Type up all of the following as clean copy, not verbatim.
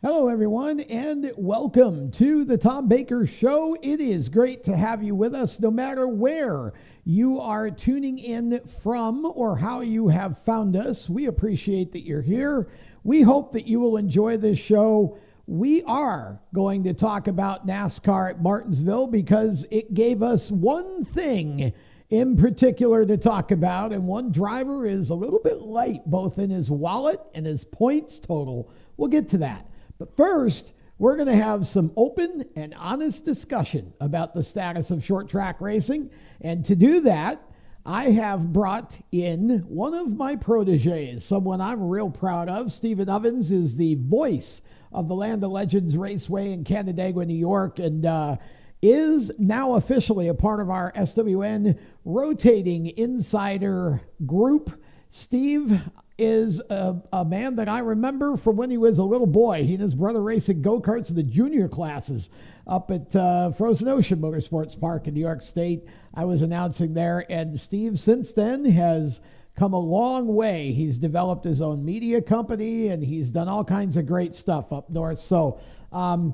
Hello, everyone, and welcome to the Tom Baker Show. It is great to have you with us, no matter where you are tuning in from or how you have found us. We appreciate that you're here. We hope that you will enjoy this show. We are going to talk about NASCAR at Martinsville because it gave us one thing in particular to talk about, and one driver is a little bit light, both in his wallet and his points total. We'll get to that. But first, we're going to have some open and honest discussion about the status of short track racing. And to do that, I have brought in one of my proteges, someone I'm real proud of. Stephen Ovens is the voice of the Land of Legends Raceway in Canandaigua, New York, and is now officially a part of our SWN rotating insider group. Steve is a man that I remember from when he was a little boy. He and his brother racing go-karts in the junior classes up at Frozen Ocean Motorsports Park in New York State. I was announcing there, and Steve since then has come a long way. He's developed his own media company, and he's done all kinds of great stuff up north. So,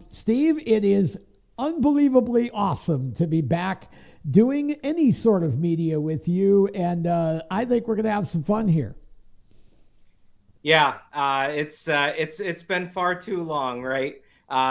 Steve, it is unbelievably awesome to be back doing any sort of media with you, and I think we're going to have some fun here. Yeah, it's been far too long, right?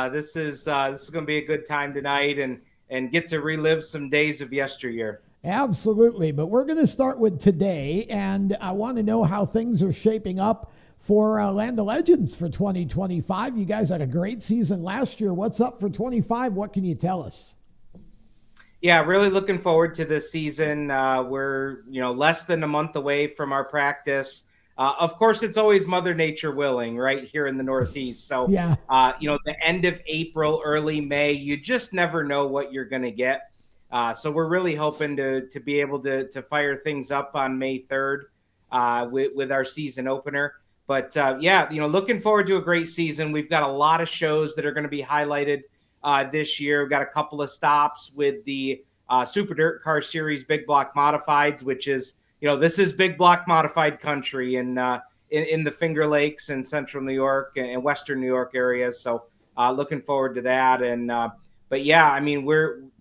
This is going to be a good time tonight, and get to relive some days of yesteryear. Absolutely, but we're going to start with today, and I want to know how things are shaping up for Land of Legends for 2025. You guys had a great season last year. What's up for 25? What can you tell us? Yeah, really looking forward to this season. We're less than a month away from our practice. Of course, it's always Mother Nature willing, right here in the Northeast. So, yeah, the end of April, early May, you just never know what you're going to get. So we're really hoping to be able to fire things up on May 3rd with our season opener. But looking forward to a great season. We've got a lot of shows that are going to be highlighted this year. We've got a couple of stops with the Super Dirt Car Series Big Block Modifieds, which is, this is big block modified country in the Finger Lakes and Central New York and Western New York areas. So looking forward to that. But yeah, I mean,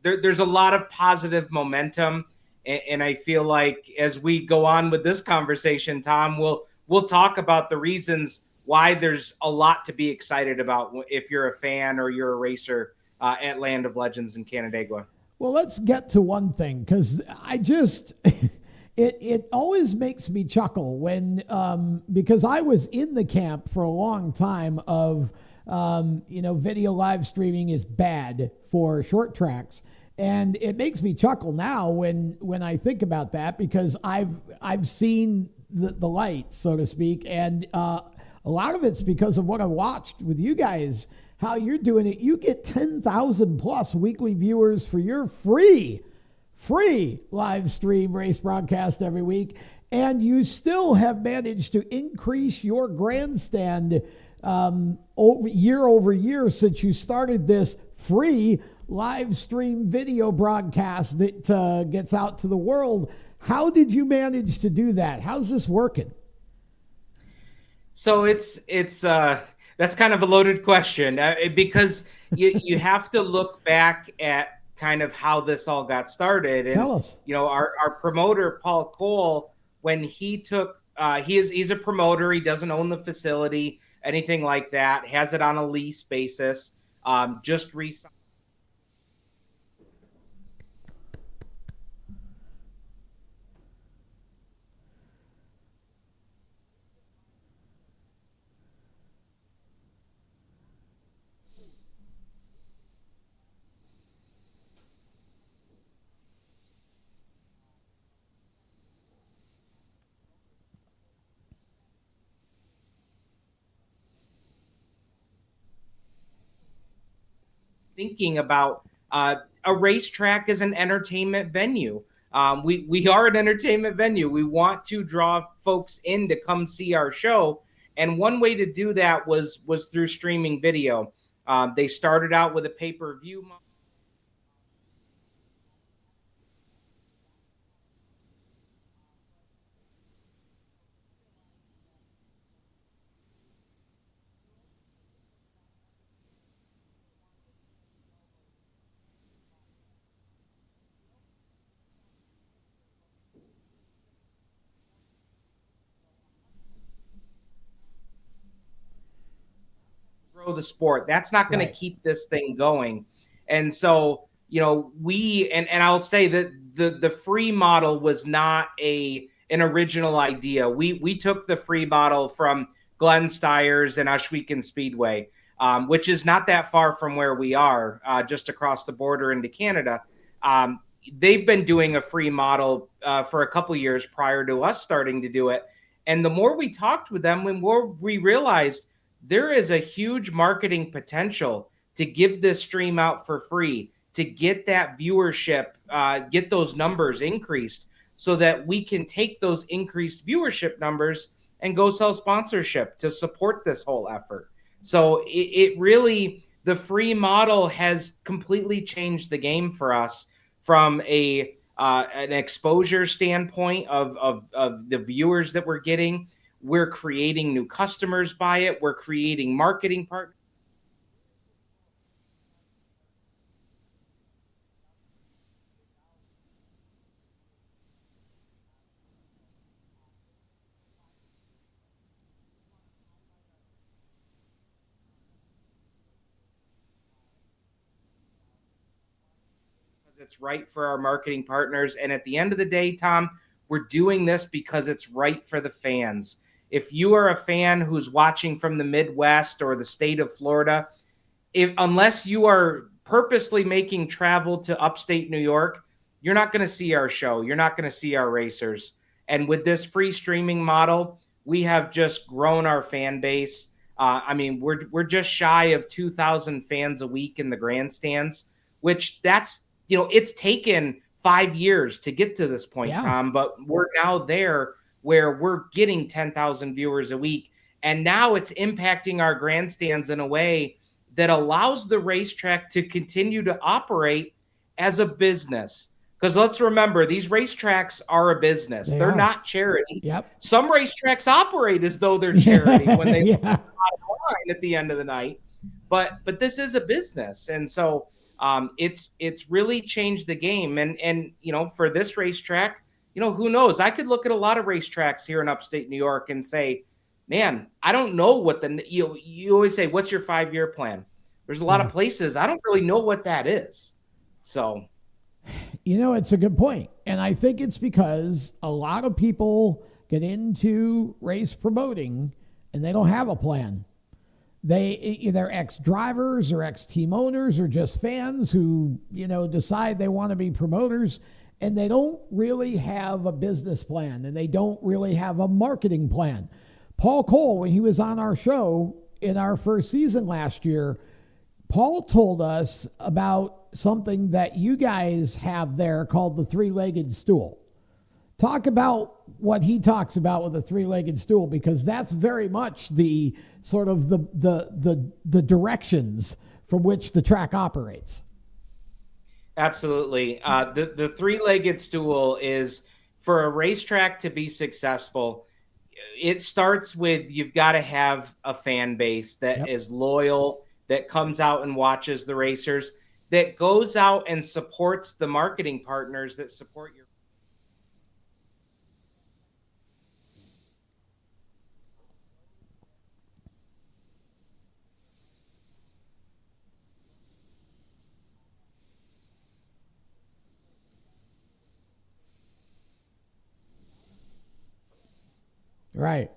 there's a lot of positive momentum, and I feel like as we go on with this conversation, Tom, we'll talk about the reasons why there's a lot to be excited about if you're a fan or you're a racer at Land of Legends in Canandaigua. Well, let's get to one thing, because I just it always makes me chuckle when because I was in the camp for a long time of video live streaming is bad for short tracks. And it makes me chuckle now when I think about that, because I've seen the light, so to speak, and a lot of it's because of what I watched with you guys, how you're doing it. You get 10,000 plus weekly viewers for your free live stream race broadcast every week, and you still have managed to increase your grandstand year over year since you started this free live stream video broadcast that gets out to the world. How did you manage to do that? How's this working? So it's that's kind of a loaded question because you have to look back at kind of how this all got started. And Tell us. Our promoter Paul Cole, when he took he's a promoter, he doesn't own the facility, anything like that, has it on a lease basis, just recently. Thinking about a racetrack as an entertainment venue. We are an entertainment venue. We want to draw folks in to come see our show, and one way to do that was through streaming video. They started out with a pay-per-view model. the sport. That's not going to keep this thing going. And so, and I'll say that the free model was not an original idea. We took the free model from Glenn Steyer's and Ohsweken Speedway, which is not that far from where we are, just across the border into Canada. They've been doing a free model for a couple of years prior to us starting to do it. And the more we talked with them, the more we realized there is a huge marketing potential to give this stream out for free, to get that viewership, get those numbers increased so that we can take those increased viewership numbers and go sell sponsorship to support this whole effort. So it really, the free model has completely changed the game for us from an exposure standpoint of the viewers that we're getting. We're creating new customers by it. We're creating marketing partners. It's right for our marketing partners. And at the end of the day, Tom, we're doing this because it's right for the fans. If you are a fan who's watching from the Midwest or the state of Florida, unless you are purposely making travel to upstate New York, you're not going to see our show. You're not going to see our racers. And with this free streaming model, we have just grown our fan base. We're just shy of 2,000 fans a week in the grandstands, which it's taken 5 years to get to this point, Tom, but we're now there where we're getting 10,000 viewers a week. And now it's impacting our grandstands in a way that allows the racetrack to continue to operate as a business. Because let's remember, these racetracks are a business. They're not charity. Yep. Some racetracks operate as though they're charity when they put the bottom line at the end of the night. But this is a business. And so it's really changed the game. And for this racetrack, who knows? I could look at a lot of racetracks here in upstate New York and say, man, I don't know what you always say, what's your 5-year plan? There's a lot of places I don't really know what that is. So, it's a good point. And I think it's because a lot of people get into race promoting and they don't have a plan. They either ex-drivers or ex-team owners or just fans who, decide they want to be promoters, and they don't really have a business plan and they don't really have a marketing plan. Paul Cole, when he was on our show in our first season last year, Paul told us about something that you guys have there called the three-legged stool. Talk about what he talks about with a three-legged stool, because that's very much the sort of the directions from which the track operates. Absolutely. The three-legged stool is, for a racetrack to be successful, it starts with, you've got to have a fan base that is loyal, that comes out and watches the racers, that goes out and supports the marketing partners that support your. Right.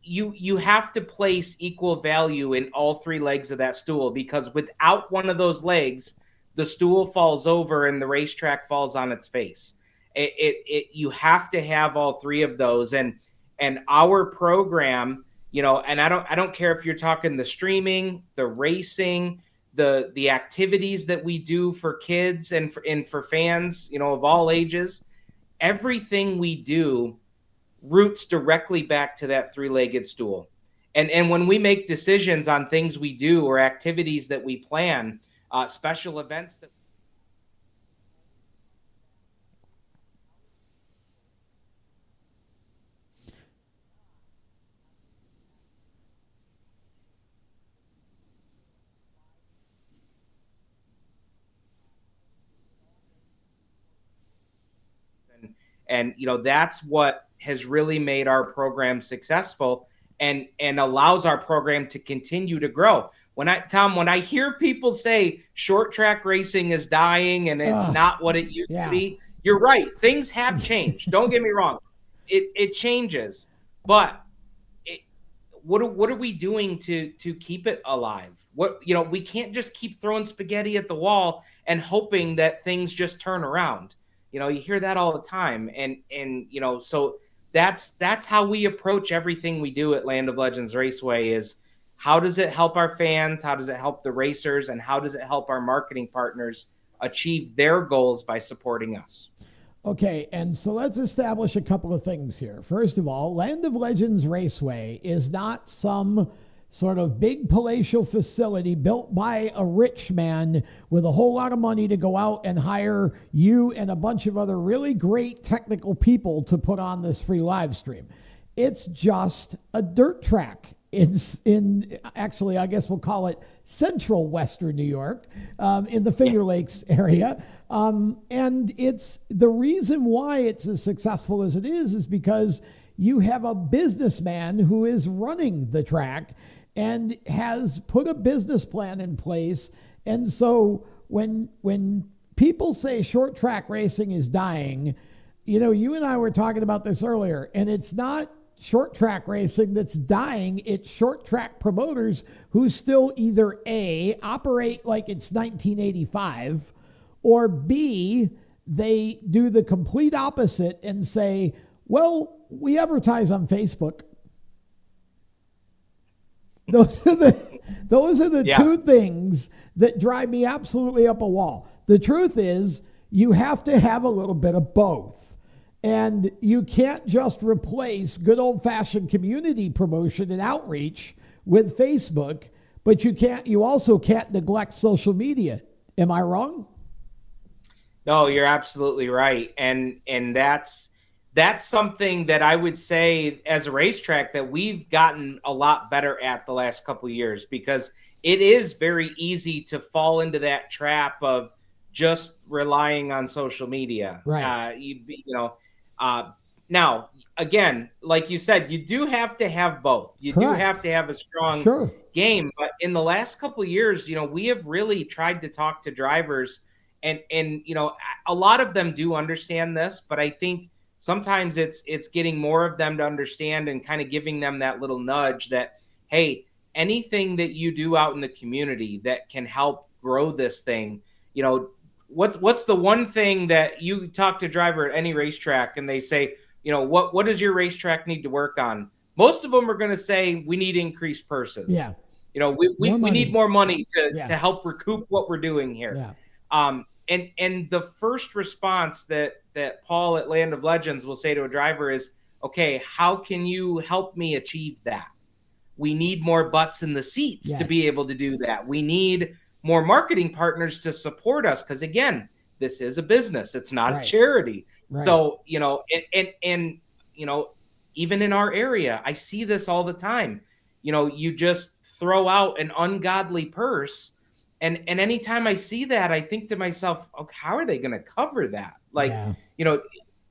You have to place equal value in all three legs of that stool, because without one of those legs, the stool falls over and the racetrack falls on its face. You have to have all three of those, and our program, and I don't care if you're talking the streaming, the racing, the activities that we do for kids and for fans, of all ages, everything we do roots directly back to that three-legged stool. And when we make decisions on things we do or activities that we plan, special events that and that's what has really made our program successful and allows our program to continue to grow. When I hear people say short track racing is dying and it's not what it used to be, you're right. Things have changed. Don't get me wrong. It changes, but what are we doing to keep it alive? We can't just keep throwing spaghetti at the wall and hoping that things just turn around. You hear that all the time, and so that's how we approach everything we do at Land of Legends Raceway. Is how does it help our fans? How does it help the racers? And how does it help our marketing partners achieve their goals by supporting us? Okay, and so let's establish a couple of things here. First of all, Land of Legends Raceway is not some sort of big palatial facility built by a rich man with a whole lot of money to go out and hire you and a bunch of other really great technical people to put on this free live stream. It's just a dirt track. It's actually, I guess we'll call it central Western New York, in the Finger Lakes area. And it's the reason why it's as successful as it is because you have a businessman who is running the track and has put a business plan in place. And so when people say short track racing is dying, you and I were talking about this earlier, and it's not short track racing that's dying. It's short track promoters who still either A, operate like it's 1985, or B, they do the complete opposite and say, well, we advertise on Facebook. Those are the two things that drive me absolutely up a wall. The truth is, you have to have a little bit of both. And you can't just replace good old-fashioned community promotion and outreach with Facebook, but you also can't neglect social media. Am I wrong? No, you're absolutely right. And that's something that I would say as a racetrack that we've gotten a lot better at the last couple of years, because it is very easy to fall into that trap of just relying on social media. Right. Now, again, like you said, you do have to have both. You Correct. do have to have a strong game. But in the last couple of years, we have really tried to talk to drivers, and a lot of them do understand this, but I think sometimes it's getting more of them to understand and kind of giving them that little nudge that, hey, anything that you do out in the community that can help grow this thing, what's the one thing that you talk to a driver at any racetrack and they say, what does your racetrack need to work on? Most of them are going to say we need increased purses. Yeah. We need more money to help recoup what we're doing here. Yeah. And the first response that Paul at Land of Legends will say to a driver is, okay, how can you help me achieve that? We need more butts in the seats to be able to do that. We need more marketing partners to support us. Because again, this is a business. It's not a charity. Right. So, and even in our area, I see this all the time. You just throw out an ungodly purse. And anytime I see that, I think to myself, okay, how are they going to cover that?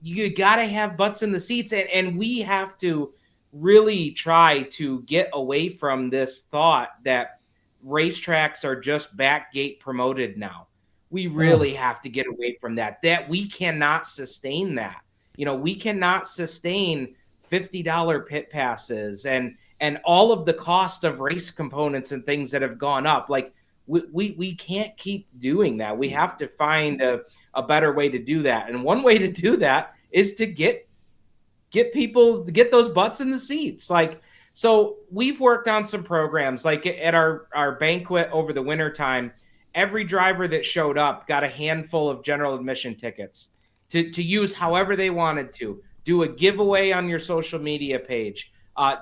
You got to have butts in the seats. And we have to really try to get away from this thought that racetracks are just back gate promoted now. We really have to get away from that we cannot sustain that. We cannot sustain $50 pit passes and all of the cost of race components and things that have gone up. Like we can't keep doing that. We have to find a better way to do that. And one way to do that is to get people to get those butts in the seats. So we've worked on some programs like at our banquet over the winter time. Every driver that showed up got a handful of general admission tickets to use however they wanted to. Do a giveaway on your social media page.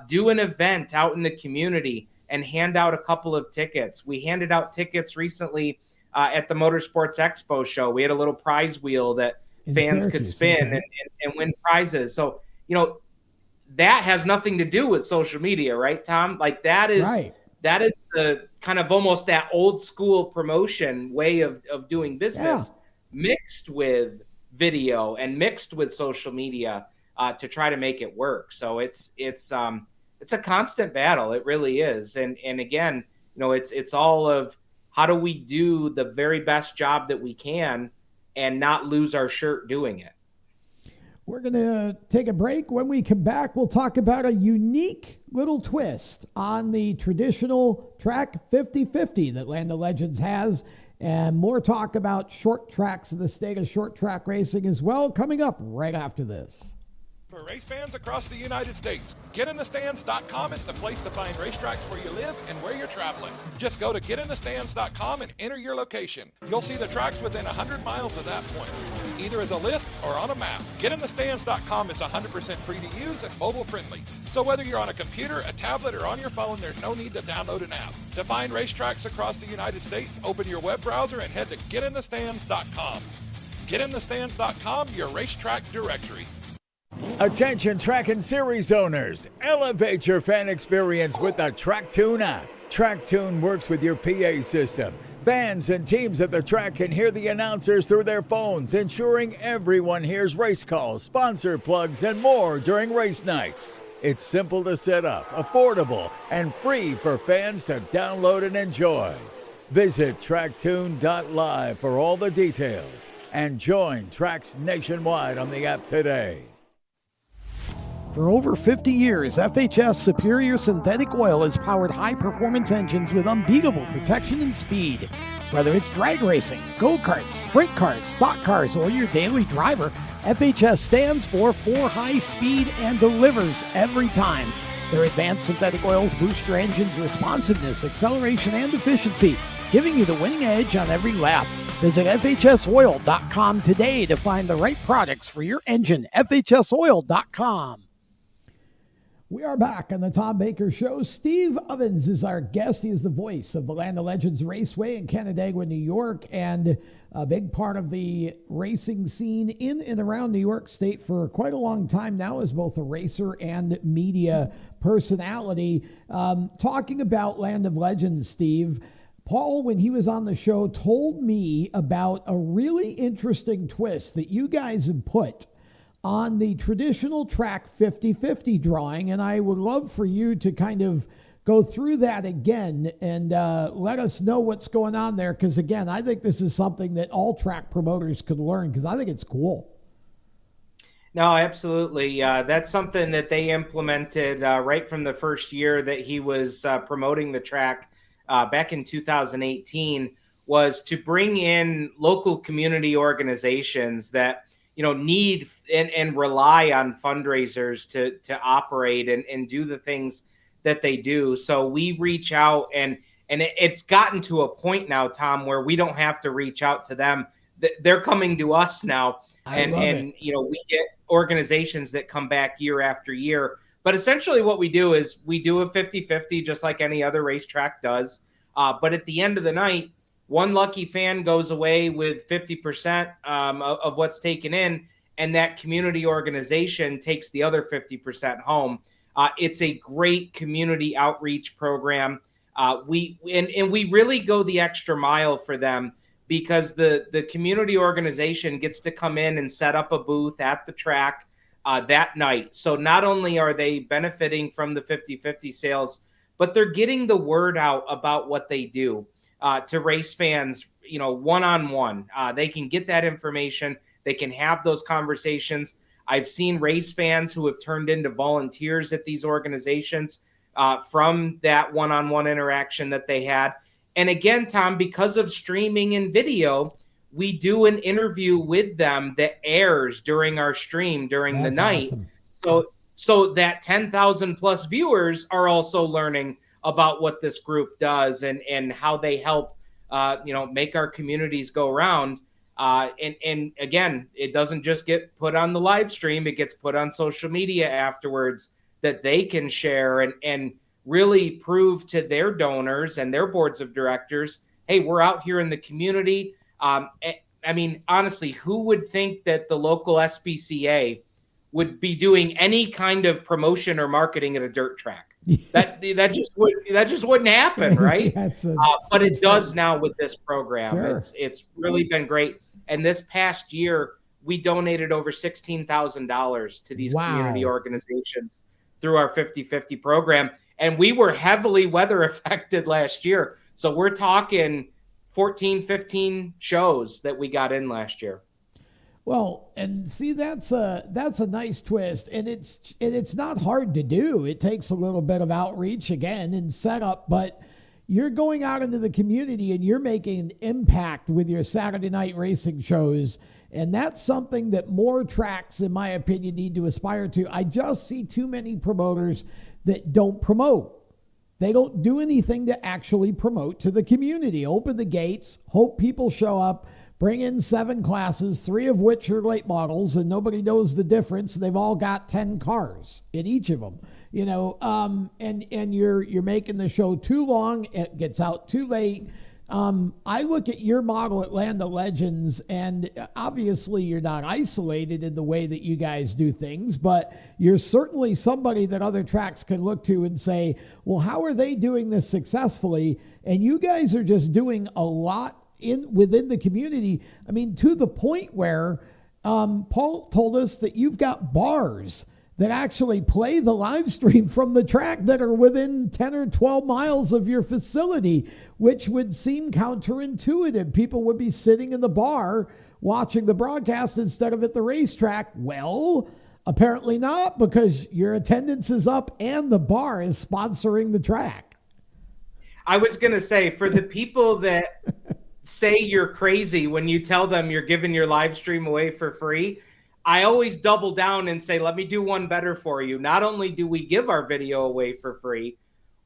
Do an event out in the community and hand out a couple of tickets. We handed out tickets recently at the Motorsports Expo show. We had a little prize wheel that fans could spin and win prizes. So, that has nothing to do with social media, right, Tom? That is the kind of almost that old school promotion way of doing business mixed with video and mixed with social media. to try to make it work. So it's a constant battle. It really is. And again, it's all of how do we do the very best job that we can and not lose our shirt doing it. We're going to take a break. When we come back, we'll talk about a unique little twist on the traditional track 50-50 that Land of Legends has, and more talk about short tracks in the state of short track racing as well, coming up right after this. For race fans across the United States, GetInTheStands.com is the place to find racetracks where you live and where you're traveling. Just go to GetInTheStands.com and enter your location. You'll see the tracks within 100 miles of that point, either as a list or on a map. GetInTheStands.com is 100% free to use and mobile friendly. So whether you're on a computer, a tablet, or on your phone, there's no need to download an app. To find racetracks across the United States, open your web browser and head to GetInTheStands.com. GetInTheStands.com, your racetrack directory. Attention track and series owners, elevate your fan experience with the TrackTune app. TrackTune works with your PA system. Fans and teams at the track can hear the announcers through their phones, ensuring everyone hears race calls, sponsor plugs, and more during race nights. It's simple to set up, affordable, and free for fans to download and enjoy. Visit tracktune.live for all the details and join tracks nationwide on the app today. For over 50 years, FHS Superior Synthetic Oil has powered high-performance engines with unbeatable protection and speed. Whether it's drag racing, go-karts, sprint cars, stock cars, or your daily driver, FHS stands for high speed and delivers every time. Their advanced synthetic oils boost your engine's responsiveness, acceleration, and efficiency, giving you the winning edge on every lap. Visit FHSoil.com today to find the right products for your engine. FHSoil.com. We are back on the Tom Baker Show. Steve Ovens is our guest. He is the voice of the Land of Legends Raceway in Canandaigua, New York, and a big part of the racing scene in and around New York State for quite a long time now as both a racer and media personality. Talking about Land of Legends, Steve, Paul, when he was on the show, told me about a really interesting twist that you guys have put on the traditional track 50-50 drawing, and I would love for you to kind of go through that again and let us know what's going on there, because again, I think this is something that all track promoters could learn, because I think it's cool. No, absolutely. That's something that they implemented right from the first year that he was promoting the track back in 2018, was to bring in local community organizations that need and rely on fundraisers to operate and do the things that they do. So we reach out and it's gotten to a point now, Tom, where we don't have to reach out to them. They're coming to us now. And we get organizations that come back year after year. But essentially what we do is we do a 50-50 just like any other racetrack does. But at the end of the night, one lucky fan goes away with 50% of what's taken in, and that community organization takes the other 50% home. It's a great community outreach program. We really go the extra mile for them, because the community organization gets to come in and set up a booth at the track that night. So not only are they benefiting from the 50-50 sales, but they're getting the word out about what they do. To race fans, one-on-one. They can get that information. They can have those conversations. I've seen race fans who have turned into volunteers at these organizations from that one-on-one interaction that they had. And again, Tom, because of streaming and video, we do an interview with them that airs during our stream during the night. Awesome. So that 10,000 plus viewers are also learning about what this group does and how they help, make our communities go around. And again, it doesn't just get put on the live stream. It gets put on social media afterwards that they can share and really prove to their donors and their boards of directors, hey, we're out here in the community. Honestly, who would think that the local SPCA would be doing any kind of promotion or marketing at a dirt track? That just wouldn't happen, right? But it does now with this program. Sure. It's really been great. And this past year, we donated over $16,000 to these community Wow. organizations through our 50/50 program. And we were heavily weather affected last year. So we're talking 14, 15 shows that we got in last year. Well, and see, that's a nice twist, and it's not hard to do. It takes a little bit of outreach again and setup, but you're going out into the community and you're making an impact with your Saturday night racing shows, and that's something that more tracks, in my opinion, need to aspire to. I just see too many promoters that don't promote. They don't do anything to actually promote to the community. Open the gates, hope people show up. Bring in 7 classes, 3 of which are late models, and nobody knows the difference. They've all got 10 cars in each of them, and you're making the show too long. It gets out too late. I look at your model at Land of Legends, and obviously you're not isolated in the way that you guys do things, but you're certainly somebody that other tracks can look to and say, well, how are they doing this successfully? And you guys are just doing a lot within the community. I mean, to the point where Paul told us that you've got bars that actually play the live stream from the track that are within 10 or 12 miles of your facility, which would seem counterintuitive. People would be sitting in the bar watching the broadcast instead of at the racetrack. Well, apparently not, because your attendance is up and the bar is sponsoring the track. I was going to say, for the people that say you're crazy when you tell them you're giving your live stream away for free, I always double down and say, let me do one better for you. Not only do we give our video away for free,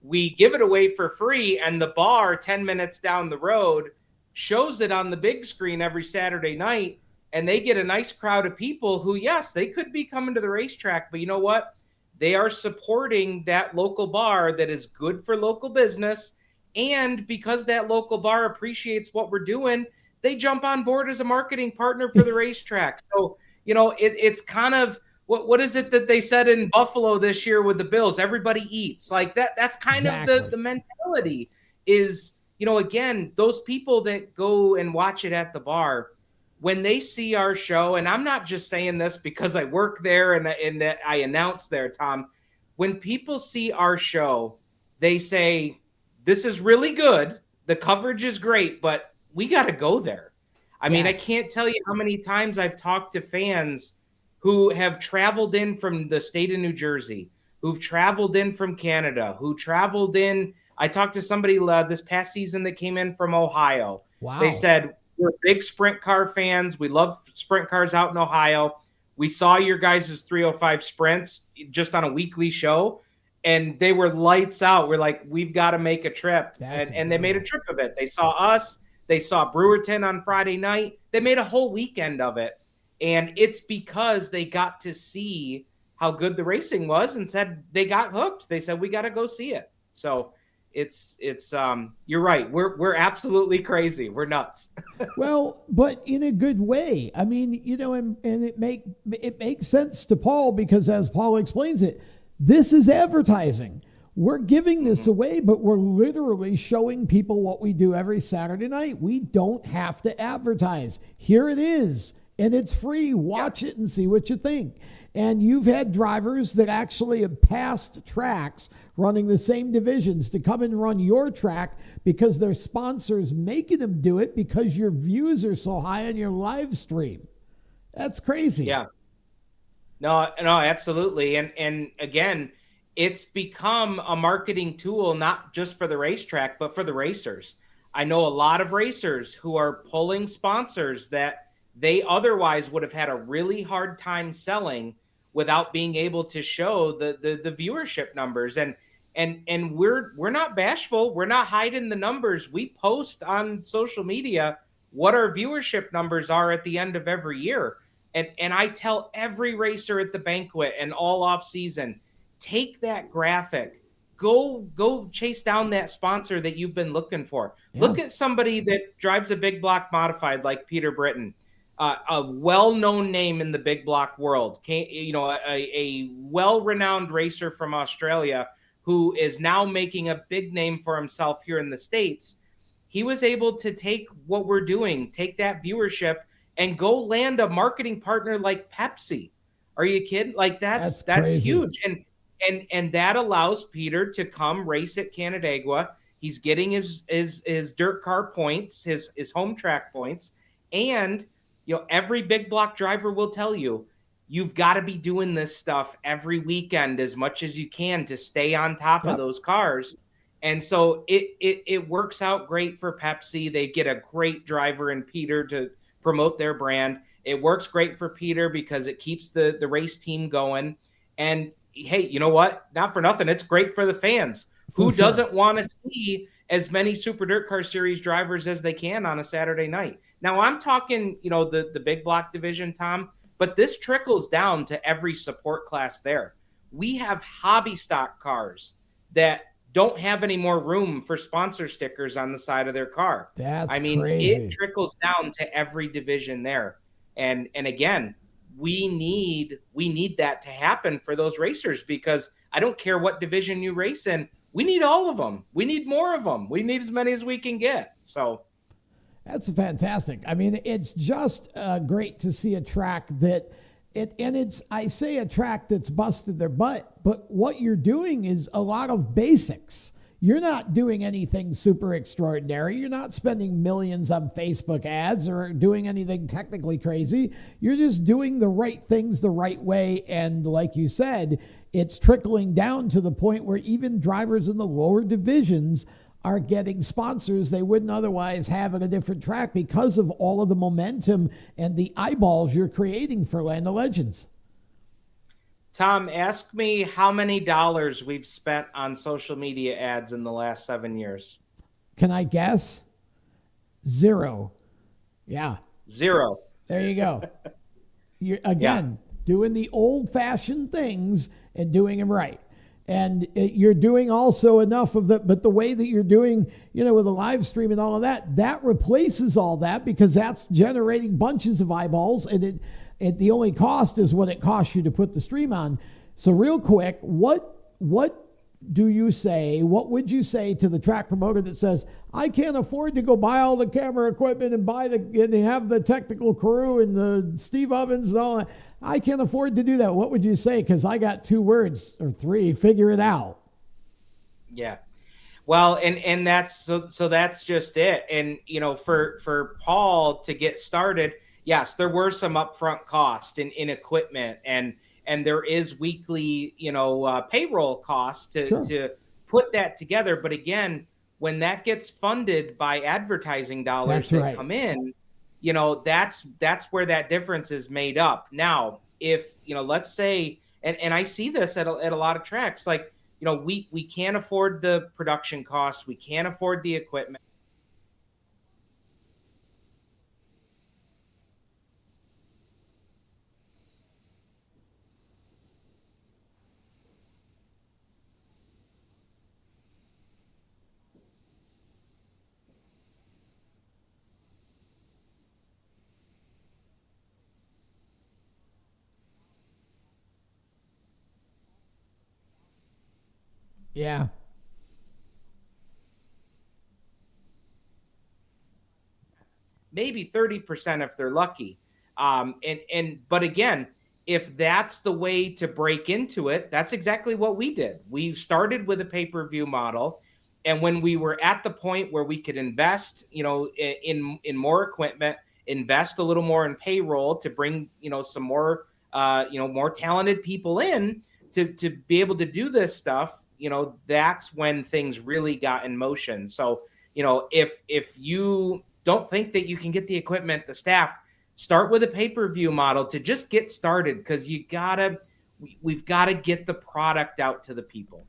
we give it away for free, and the bar 10 minutes down the road shows it on the big screen every Saturday night, and they get a nice crowd of people who, yes, they could be coming to the racetrack, but you know what? They are supporting that local bar that is good for local business. And because that local bar appreciates what we're doing, they jump on board as a marketing partner for the racetrack. So, it's kind of, what is it that they said in Buffalo this year with the Bills? Everybody eats. Like that. That's kind Exactly. of the mentality is, again, those people that go and watch it at the bar, when they see our show, and I'm not just saying this because I work there and that I announce there, Tom, when people see our show, they say, this is really good. The coverage is great, but we got to go there. I mean, I can't tell you how many times I've talked to fans who have traveled in from the state of New Jersey, who've traveled in from Canada, who traveled in. I talked to somebody this past season that came in from Ohio. Wow. They said, we're big sprint car fans. We love sprint cars out in Ohio. We saw your guys' 305 sprints just on a weekly show, and they were lights out. We're like, we've got to make a trip. And they made a trip of it. They saw us. They saw Brewerton on Friday night. They made a whole weekend of it. And it's because they got to see how good the racing was and said they got hooked. They said, we got to go see it. So it's you're right. We're absolutely crazy. We're nuts. Well, but in a good way. I mean, and it makes sense to Paul, because as Paul explains it, this is advertising. We're giving this away, but we're literally showing people what we do every Saturday night. We don't have to advertise. Here it is, and it's free. Watch it and see what you think. And you've had drivers that actually have passed tracks running the same divisions to come and run your track because their sponsors making them do it because your views are so high on your live stream. That's crazy. Yeah. No, absolutely. And again, it's become a marketing tool, not just for the racetrack, but for the racers. I know a lot of racers who are pulling sponsors that they otherwise would have had a really hard time selling without being able to show the viewership numbers. And we're not bashful. We're not hiding the numbers. We post on social media what our viewership numbers are at the end of every year. And I tell every racer at the banquet and all off season, take that graphic, go chase down that sponsor that you've been looking for. Yeah. Look at somebody that drives a big block modified like Peter Britton, a well-known name in the big block world, a well-renowned racer from Australia who is now making a big name for himself here in the States. He was able to take what we're doing, take that viewership and go land a marketing partner like Pepsi. Are you kidding? Like that's huge. And that allows Peter to come race at Canandaigua. He's getting his dirt car points, his home track points. And every big block driver will tell you, you've got to be doing this stuff every weekend as much as you can to stay on top of those cars. And so it works out great for Pepsi. They get a great driver in Peter to promote their brand. It works great for Peter because it keeps the race team going. And hey, you know what? Not for nothing. It's great for the fans. Who doesn't want to see as many Super Dirt Car Series drivers as they can on a Saturday night? Now I'm talking, the big block division, Tom, but this trickles down to every support class there. We have hobby stock cars that don't have any more room for sponsor stickers on the side of their car. Crazy. It trickles down to every division there. And again, we need that to happen for those racers, because I don't care what division you race in. We need all of them. We need more of them. We need as many as we can get. So that's fantastic. I mean, it's just great to see a track that I say a track that's busted their butt, but what you're doing is a lot of basics. You're not doing anything super extraordinary. You're not spending millions on Facebook ads or doing anything technically crazy. You're just doing the right things the right way. And like you said, it's trickling down to the point where even drivers in the lower divisions are getting sponsors they wouldn't otherwise have at a different track because of all of the momentum and the eyeballs you're creating for Land of Legends. Tom, ask me how many dollars we've spent on social media ads in the last 7 years. Can I guess? 0. Yeah. 0. There you go. You're doing the old-fashioned things and doing them right. And you're doing also enough of but the way that you're doing, with a live stream and all of that replaces all that, because that's generating bunches of eyeballs, and the only cost is what it costs you to put the stream on. So real quick, what would you say to the track promoter that says, I can't afford to go buy all the camera equipment and have the technical crew and the Steve Ovens and all that? I can't afford to do that. What would you say? Because I got 2 words or 3, figure it out. Yeah. Well, and that's so that's just it. And for Paul to get started, yes, there were some upfront costs in equipment, and there is weekly, payroll costs to put that together. But again, when that gets funded by advertising dollars that come in, that's where that difference is made up. Now, if, let's say, and I see this at a lot of tracks, like, we can't afford the production costs. We can't afford the equipment. Yeah. Maybe 30% if they're lucky. But again, if that's the way to break into it, that's exactly what we did. We started with a pay-per-view model. And when we were at the point where we could invest, in more equipment, invest a little more in payroll to bring, some more, more talented people in to be able to do this stuff, that's when things really got in motion. So, if you don't think that you can get the equipment, the staff, start with a pay-per-view model to just get started, because we've got to get the product out to the people.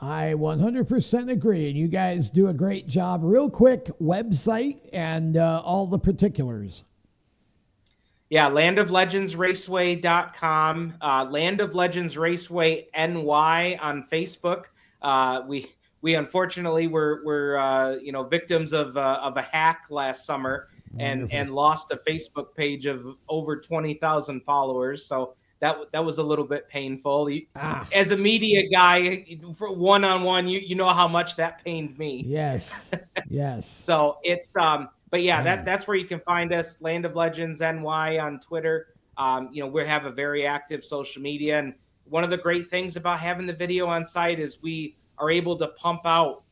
I 100% agree. And you guys do a great job. Real quick, website and all the particulars. Yeah, landoflegendsraceway.com, Land of Legends Raceway NY on Facebook. We unfortunately were victims of a hack last summer and lost a Facebook page of over 20,000 followers. So that was a little bit painful. As a media guy, for one-on-one, you know how much that pained me. Yes. So it's But yeah, that's where you can find us, Land of Legends NY on Twitter. We have a very active social media. And one of the great things about having the video on site is we are able to pump out,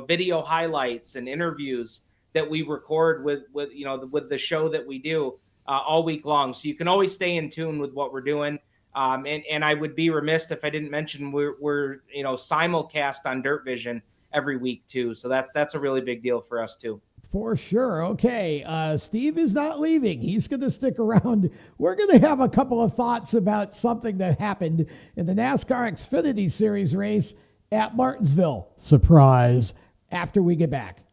video highlights and interviews that we record with the show that we do all week long. So you can always stay in tune with what we're doing. And I would be remiss if I didn't mention we're simulcast on Dirt Vision every week too. So that's a really big deal for us too. For sure. Okay. Steve is not leaving. He's going to stick around. We're going to have a couple of thoughts about something that happened in the NASCAR Xfinity Series race at Martinsville. Surprise. After we get back.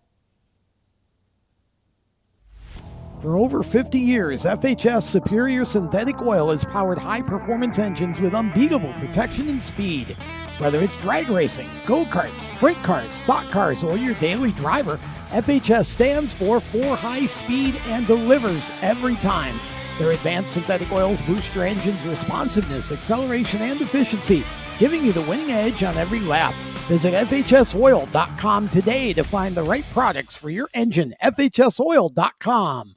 For over 50 years, FHS Superior Synthetic Oil has powered high-performance engines with unbeatable protection and speed. Whether it's drag racing, go-karts, sprint cars, stock cars, or your daily driver, FHS stands for high speed and delivers every time. Their advanced synthetic oils boost your engine's responsiveness, acceleration, and efficiency, giving you the winning edge on every lap. Visit FHSoil.com today to find the right products for your engine. FHSoil.com.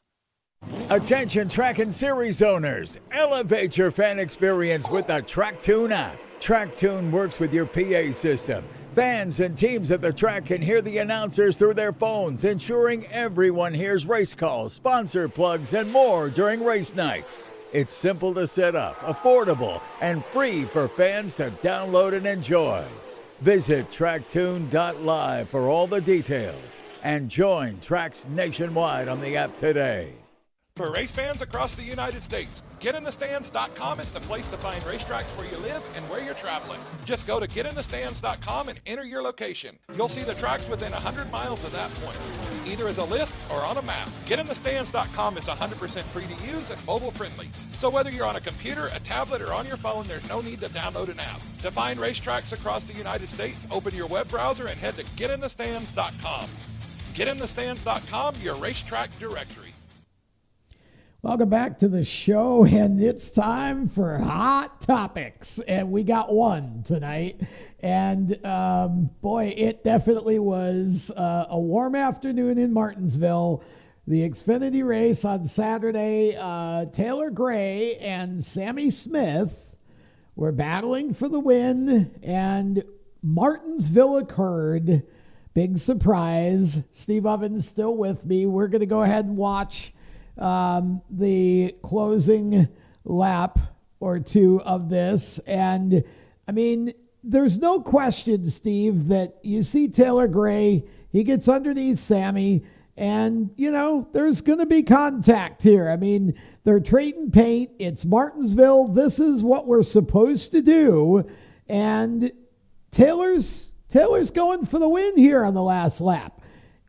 Attention track and series owners, elevate your fan experience with the TrackTune app. TrackTune works with your PA system. Fans and teams at the track can hear the announcers through their phones, ensuring everyone hears race calls, sponsor plugs, and more during race nights. It's simple to set up, affordable, and free for fans to download and enjoy. Visit tracktune.live for all the details and join tracks nationwide on the app today. For race fans across the United States, GetInTheStands.com is the place to find racetracks where you live and where you're traveling. Just go to GetInTheStands.com and enter your location. You'll see the tracks within 100 miles of that point, either as a list or on a map. GetInTheStands.com is 100% free to use and mobile friendly. So whether you're on a computer, a tablet, or on your phone, there's no need to download an app. To find racetracks across the United States, open your web browser and head to GetInTheStands.com. GetInTheStands.com, your racetrack directory. Welcome back to the show, and it's time for Hot Topics, and we got one tonight, and boy, it definitely was a warm afternoon in Martinsville. The Xfinity race on Saturday, Taylor Gray and Sammy Smith were battling for the win, and Martinsville occurred. Big surprise. Steve Ovens still with me. We're going to go ahead and watch the closing lap or two of this. And I mean, there's no question, Steve, that you see Taylor Gray, he gets underneath Sammy, and there's going to be contact here. I mean, they're trading paint. It's Martinsville. This is what we're supposed to do. And Taylor's going for the win here on the last lap.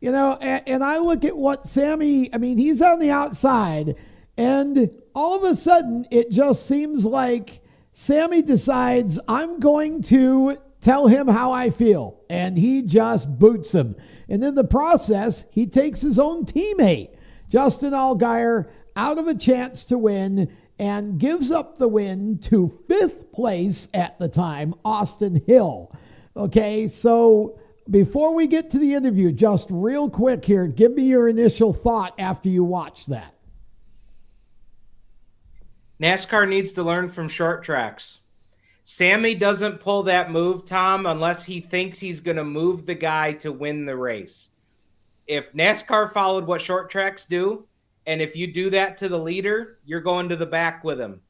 And I look at what Sammy, he's on the outside, and all of a sudden it just seems like Sammy decides, I'm going to tell him how I feel, and he just boots him. And in the process, he takes his own teammate, Justin Allgaier, out of a chance to win and gives up the win to fifth place at the time, Austin Hill. Okay, so before we get to the interview, just real quick here, give me your initial thought after you watch that. NASCAR needs to learn from short tracks. Sammy doesn't pull that move, Tom, unless he thinks he's going to move the guy to win the race. If NASCAR followed what short tracks do, and if you do that to the leader, you're going to the back with him.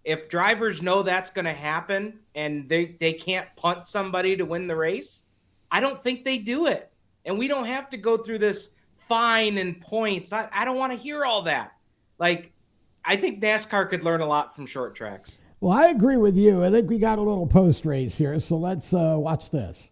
If drivers know that's going to happen and they can't punt somebody to win the race, I don't think they do it. And we don't have to go through this fine and points. I don't want to hear all that. I think NASCAR could learn a lot from short tracks. Well, I agree with you. I think we got a little post race here, so let's watch this.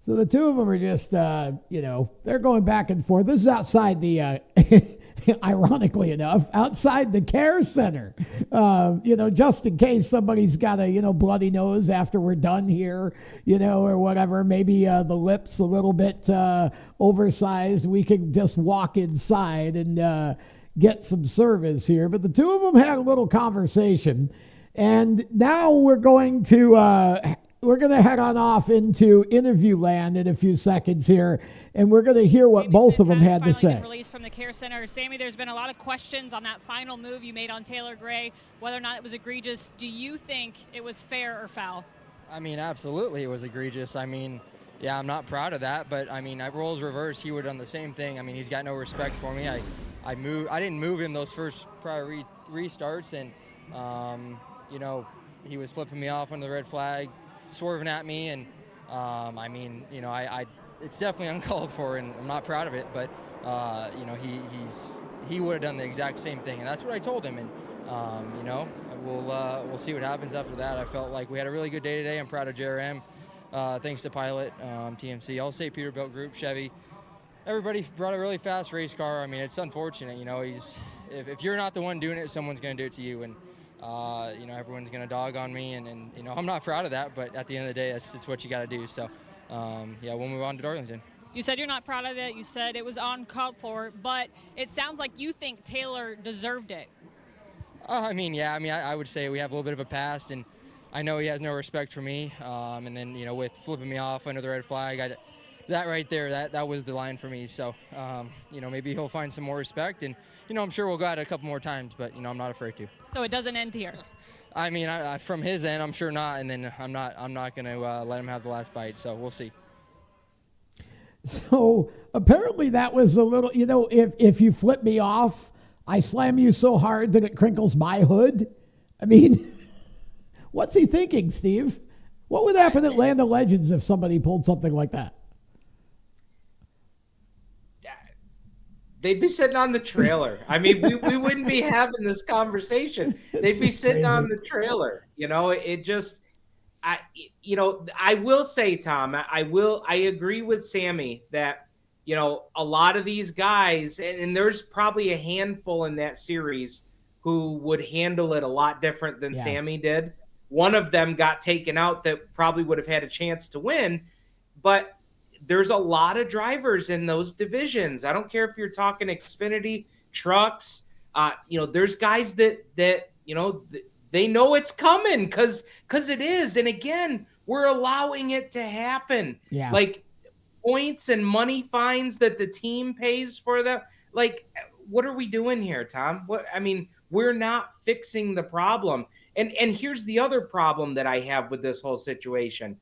So the two of them are just, they're going back and forth. This is outside the, ironically enough, outside the care center, just in case somebody's got a, bloody nose after we're done here, or whatever. Maybe the lips a little bit oversized. We can just walk inside and get some service here. But the two of them had a little conversation, and now we're going to head on off into interview land in a few seconds here, and we're going to hear what both of them had to say. Released from the care center. Sammy, there's been a lot of questions on that final move you made on Taylor Gray, whether or not it was egregious. Do you think it was fair or foul? I mean, absolutely it was egregious. I mean, yeah, I'm not proud of that, but I mean, roles reversed, he would have done the same thing. I mean, he's got no respect for me. I didn't move him those first prior restarts, and you know, he was flipping me off under the red flag, swerving at me, and I mean, you know, it's definitely uncalled for, and I'm not proud of it, but you know, he would have done the exact same thing, and that's what I told him, and you know, we'll see what happens after that. I felt like we had a really good day today. I'm proud of JRM. Thanks to Pilot, TMC, Allstate Peterbilt Group, Chevy. Everybody brought a really fast race car. I mean, it's unfortunate, you know. If you're not the one doing it, someone's going to do it to you, and you know, everyone's going to dog on me, and you know, I'm not proud of that. But at the end of the day, it's what you got to do. So, yeah, we'll move on to Darlington. You said you're not proud of it. You said it was uncalled for, but it sounds like you think Taylor deserved it. I mean, yeah. I mean, I would say we have a little bit of a past, and I know he has no respect for me, and then, you know, with flipping me off under the red flag, that right there, that was the line for me. So, you know, maybe he'll find some more respect, and, you know, I'm sure we'll go at it a couple more times, but, you know, I'm not afraid to. So it doesn't end here? I mean, from his end, I'm sure not, and then I'm not going to let him have the last bite, so we'll see. So apparently that was a little, you know, if you flip me off, I slam you so hard that it crinkles my hood. I mean... What's he thinking, Steve? What would happen at Land of Legends if somebody pulled something like that? They'd be sitting on the trailer. I mean, we wouldn't be having this conversation. They'd be sitting on the trailer. You know, I will say, Tom, I agree with Sammy that, you know, a lot of these guys, and there's probably a handful in that series who would handle it a lot different than Sammy did. One of them got taken out that probably would have had a chance to win, but there's a lot of drivers in those divisions. I don't care if you're talking Xfinity, trucks, you know, there's guys that you know, they know it's coming because it is. And again, we're allowing it to happen. Yeah. Like points and money fines that the team pays for them. Like, what are we doing here, Tom? We're not fixing the problem. And here's the other problem that I have with this whole situation.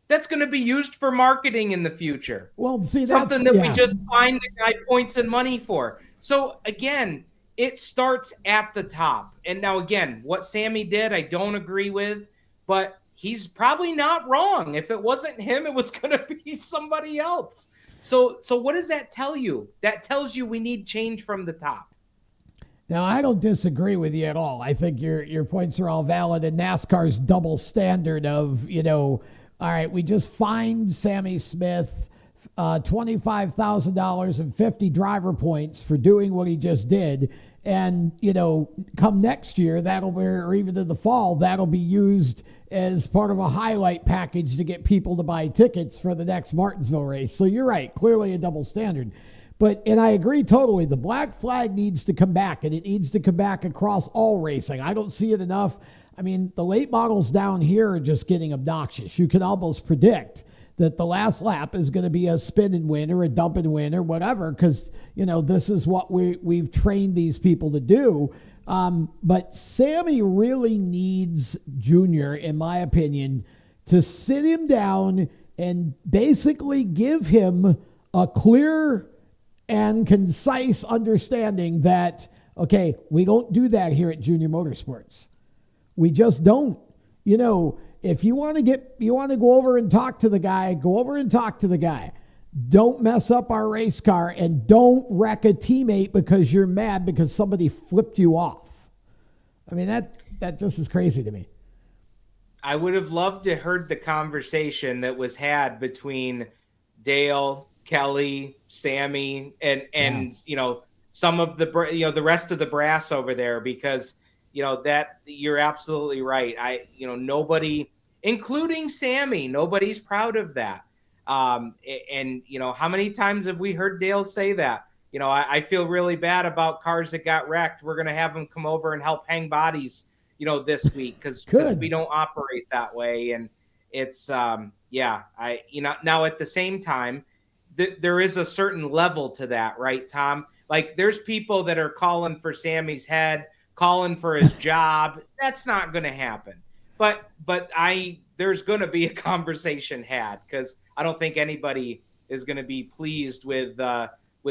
That's going to be used for marketing in the future. Well, see, something that we just find the guy points and money for. So again, it starts at the top. And now again, what Sammy did, I don't agree with, but he's probably not wrong. If it wasn't him, it was going to be somebody else. So what does that tell you? That tells you we need change from the top. Now, I don't disagree with you at all. I think your points are all valid. And NASCAR's double standard of, you know, all right, we just fined Sammy Smith $25,000 and 50 driver points for doing what he just did. And, you know, come next year, or even in the fall, that'll be used as part of a highlight package to get people to buy tickets for the next Martinsville race. So you're right, clearly a double standard. And I agree totally. The black flag needs to come back, and it needs to come back across all racing. I don't see it enough. I mean, the late models down here are just getting obnoxious. You can almost predict that the last lap is going to be a spin and win or a dump and win or whatever, because, you know, this is what we've trained these people to do. But Sammy really needs Junior, in my opinion, to sit him down and basically give him a clear and concise understanding that, okay, we don't do that here at Junior Motorsports. We just don't. You know, if you want to go over and talk to the guy, go over and talk to the guy. Don't mess up our race car, and don't wreck a teammate because you're mad because somebody flipped you off. I mean, that just is crazy to me. I would have loved to heard the conversation that was had between Dale, Kelly, Sammy, and you know, some of the the rest of the brass over there, because you know that you're absolutely right. Nobody, including Sammy, nobody's proud of that. And you know, how many times have we heard Dale say that? I feel really bad about cars that got wrecked. We're going to have them come over and help hang bodies, this week because we don't operate that way. And it's, now at the same time, there is a certain level to that, right, Tom? Like there's people that are calling for Sammy's head, calling for his job. That's not going to happen. But there's going to be a conversation had because I don't think anybody is going to be pleased with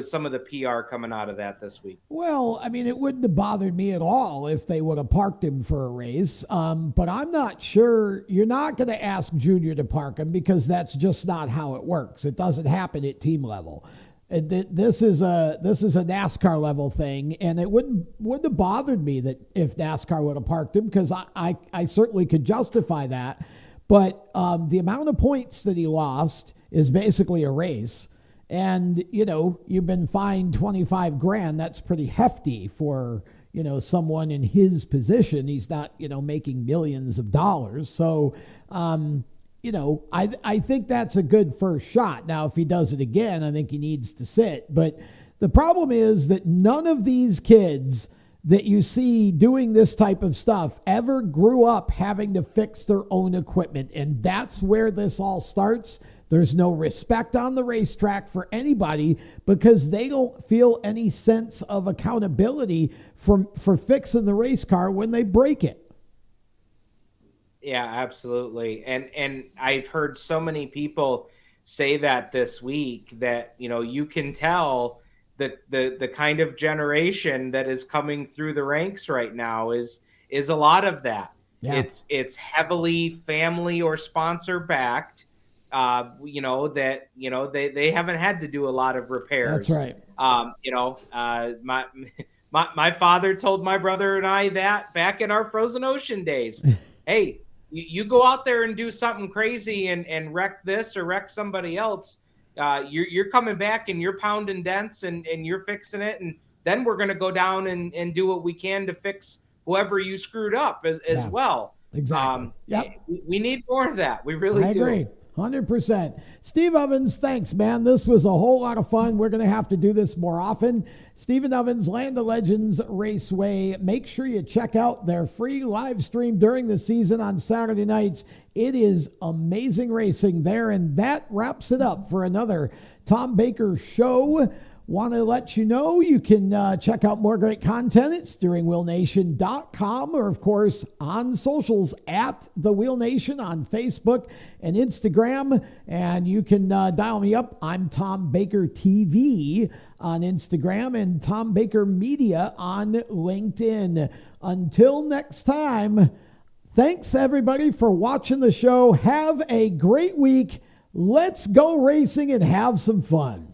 some of the PR coming out of that this week. Well, I mean, it wouldn't have bothered me at all if they would have parked him for a race. But I'm not sure. You're not going to ask Junior to park him because that's just not how it works. It doesn't happen at team level. This is a NASCAR level thing, and it wouldn't have bothered me that if NASCAR would have parked him because I certainly could justify that. But the amount of points that he lost is basically a race. And, you've been fined $25,000. That's pretty hefty for, someone in his position. He's not, making millions of dollars. So, I think that's a good first shot. Now, if he does it again, I think he needs to sit. But the problem is that none of these kids that you see doing this type of stuff ever grew up having to fix their own equipment. And that's where this all starts. There's no respect on the racetrack for anybody because they don't feel any sense of accountability for fixing the race car when they break it. Yeah, absolutely. And I've heard so many people say that this week that, you can tell the kind of generation that is coming through the ranks right now is a lot of that. Yeah. It's heavily family or sponsor backed. They haven't had to do a lot of repairs. That's right. My father told my brother and I that back in our frozen ocean days. Hey, you go out there and do something crazy and wreck this or wreck somebody else. You're coming back and you're pounding dents and you're fixing it. And then we're going to go down and do what we can to fix whoever you screwed up as well. Exactly. We need more of that. We really do. I agree. 100%. Steve Ovens, thanks, man. This was a whole lot of fun. We're going to have to do this more often. Stephen Ovens, Land of Legends Raceway. Make sure you check out their free live stream during the season on Saturday nights. It is amazing racing there, and that wraps it up for another Tom Baker show. Want to let you know you can check out more great content at steeringwheelnation.com or, of course, on socials at The Wheel Nation on Facebook and Instagram. And you can dial me up. I'm Tom Baker TV on Instagram and Tom Baker Media on LinkedIn. Until next time, thanks, everybody, for watching the show. Have a great week. Let's go racing and have some fun.